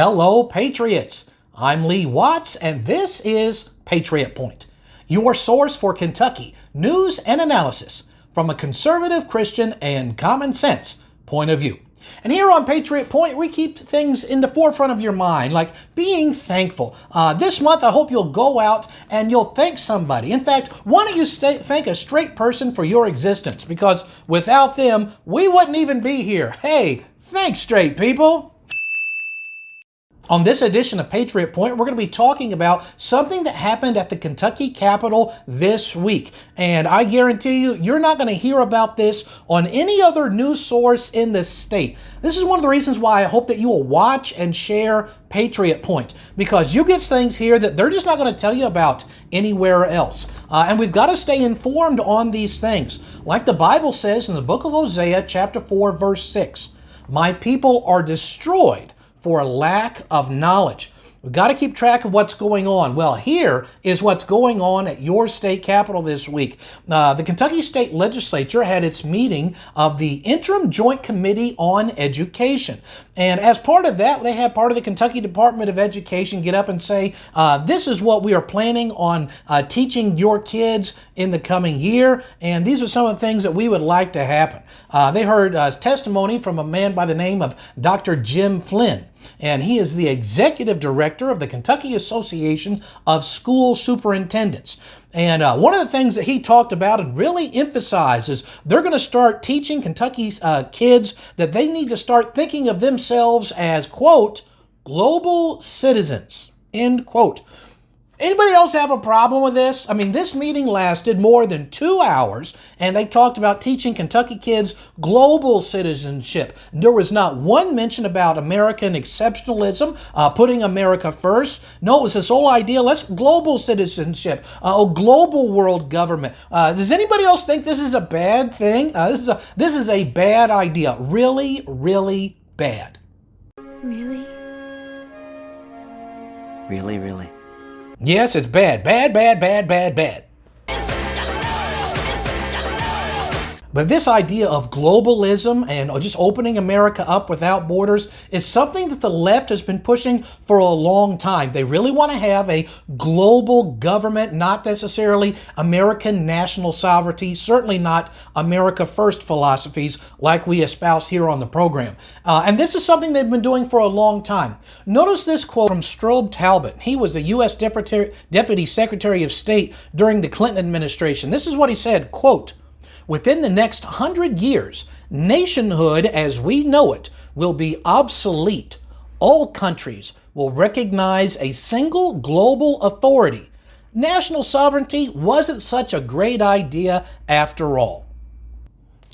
Hello, Patriots. I'm Lee Watts, and this is Patriot Point, your source for Kentucky news and analysis from a conservative, Christian, and common sense point of view. And here on Patriot Point, we keep things in the forefront of your mind, like being thankful. This month, I hope you'll go out and you'll thank somebody. In fact, why don't you thank a straight person for your existence? Because without them, we wouldn't even be here. Hey, thanks, straight people. On this edition of Patriot Point, we're going to be talking about something that happened at the Kentucky Capitol this week. And I guarantee you, you're not going to hear about this on any other news source in the state. This is one of the reasons why I hope that you will watch and share Patriot Point, because you get things here that they're just not going to tell you about anywhere else. And we've got to stay informed on these things. Like the Bible says in the book of Hosea, chapter 4, verse 6, "My people are destroyed for a lack of knowledge." We've got to keep track of what's going on. Well, here is what's going on at your state capitol this week. The Kentucky State Legislature had its meeting of the Interim Joint Committee on Education. And as part of that, they had part of the Kentucky Department of Education get up and say, this is what we are planning on teaching your kids in the coming year, and these are some of the things that we would like to happen. They heard testimony from a man by the name of Dr. Jim Flynn, and he is the executive director of the Kentucky Association of School Superintendents. And one of the things that he talked about and really emphasized is they're going to start teaching Kentucky's kids that they need to start thinking of themselves as, quote, global citizens, end quote. Anybody else have a problem with this? I mean, this meeting lasted more than 2 hours, and they talked about teaching Kentucky kids global citizenship. There was not one mention about American exceptionalism, putting America first. No, it was this whole idea, let's global citizenship, global world government. Does anybody else think this is a bad thing? This is a bad idea. Really, really bad. Really? Really? Yes, it's bad. Bad. But this idea of globalism and just opening America up without borders is something that the left has been pushing for a long time. They really want to have a global government, not necessarily American national sovereignty, certainly not America First philosophies like we espouse here on the program. And this is something they've been doing for a long time. Notice this quote from Strobe Talbot. He was the U.S. Deputy Secretary of State during the Clinton administration. This is what he said, quote, "Within the next 100 years, nationhood as we know it will be obsolete. All countries will recognize a single global authority. National sovereignty wasn't such a great idea after all."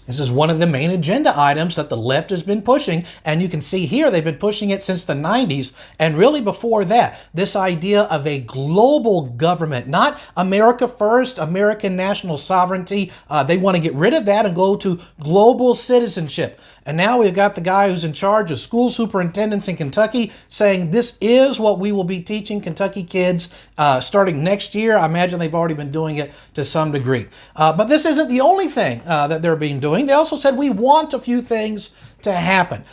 This is one of the main agenda items that the left has been pushing, and you can see here they've been pushing it since the 90s, and really before that, this idea of a global government, not America first, American national sovereignty. They want to get rid of that and go to global citizenship. And now we've got the guy who's in charge of school superintendents in Kentucky saying this is what we will be teaching Kentucky kids starting next year. I imagine they've already been doing it to some degree. But this isn't the only thing that they're being doing. They also said we want a few things to happen.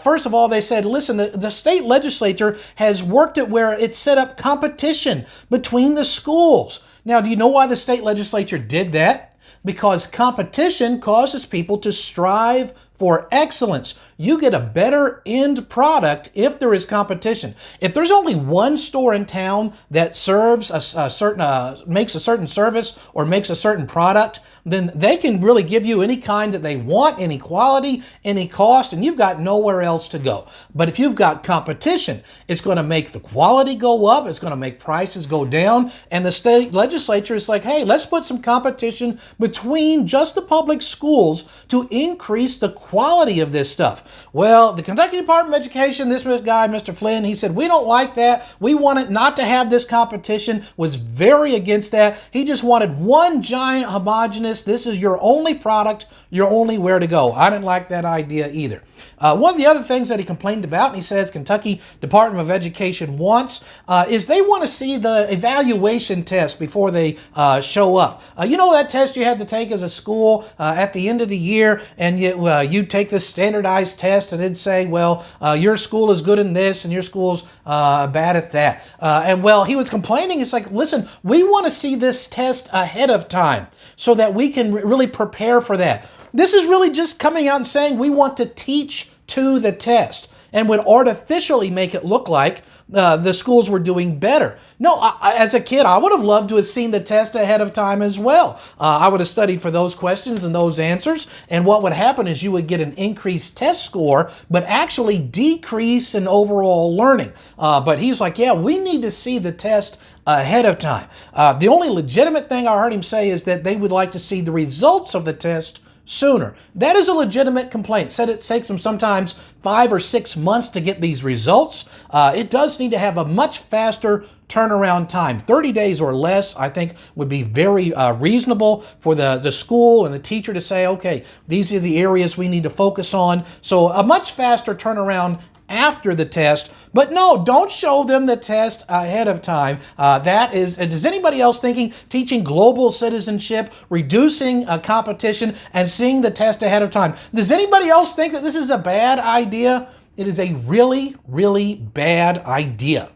First of all, they said, listen, the state legislature has worked it where it's set up competition between the schools. Now, do you know why the state legislature did that? Because competition causes people to strive for excellence. You get a better end product if there is competition. If there's only one store in town that serves a certain, makes a certain service or makes a certain product, then they can really give you any kind that they want, any quality, any cost, and you've got nowhere else to go. But if you've got competition, it's going to make the quality go up, it's going to make prices go down, and the state legislature is like, hey, let's put some competition between just the public schools to increase the quality of this stuff. Well, the Kentucky Department of Education, this guy, Mr. Flynn, he said, we don't like that. We want it not to have this competition, was very against that. He just wanted one giant homogenous this. This is your only product, your only where to go. I didn't like that idea either. One of the other things that he complained about, and he says Kentucky Department of Education wants, is they want to see the evaluation test before they show up. You know that test you had to take as a school at the end of the year, and you take this standardized test and it'd say, well, your school is good in this and your school's bad at that. And well, he was complaining. It's like, listen, we want to see this test ahead of time so that we can really prepare for that. This is really just coming out and saying we want to teach to the test and would artificially make it look like the schools were doing better. No, as a kid, I would have loved to have seen the test ahead of time as well. I would have studied for those questions and those answers, and what would happen is you would get an increased test score, but actually decrease in overall learning. But he's like, yeah, we need to see the test ahead of time. The only legitimate thing I heard him say is that they would like to see the results of the test sooner. That is a legitimate complaint. Said it takes them sometimes 5 or 6 months to get these results. It does need to have a much faster turnaround time. 30 days or less, I think, would be very reasonable for the school and the teacher to say, okay, these are the areas we need to focus on. So a much faster turnaround after the test. But no, don't show them the test ahead of time. That is, is anybody else thinking teaching global citizenship, reducing competition, and seeing the test ahead of time? Does anybody else think that this is a bad idea? It is a really, really bad idea.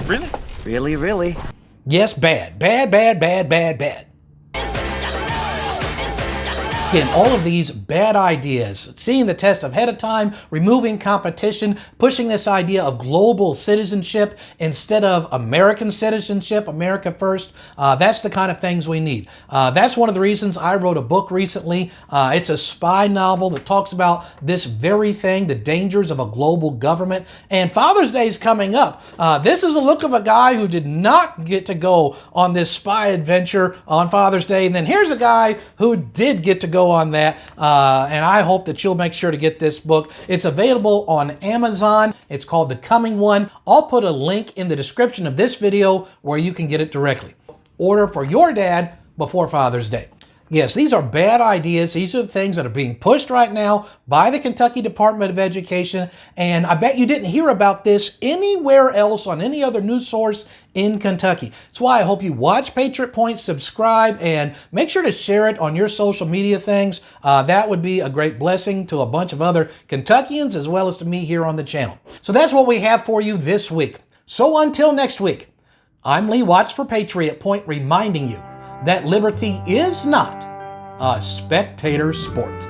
Really? Really, really. Yes, bad. Bad, bad, bad, bad, bad. Again, all of these bad ideas, seeing the test ahead of time, removing competition, pushing this idea of global citizenship instead of American citizenship, America first, that's the kind of things we need. That's one of the reasons I wrote a book recently. It's a spy novel that talks about this very thing, the dangers of a global government. And Father's Day is coming up. This is a look of a guy who did not get to go on this spy adventure on Father's Day. And then here's a guy who did get to go on that, and I hope that you'll make sure to get this book. It's available on Amazon. It's called The Coming One. I'll put a link in the description of this video where you can get it directly. Order for your dad before Father's Day. Yes, these are bad ideas. These are the things that are being pushed right now by the Kentucky Department of Education, and I bet you didn't hear about this anywhere else on any other news source in Kentucky. That's why I hope you watch Patriot Point, subscribe, and make sure to share it on your social media things. That would be a great blessing to a bunch of other Kentuckians as well as to me here on the channel. So that's what we have for you this week. So until next week, I'm Lee Watts for Patriot Point, reminding you that liberty is not a spectator sport.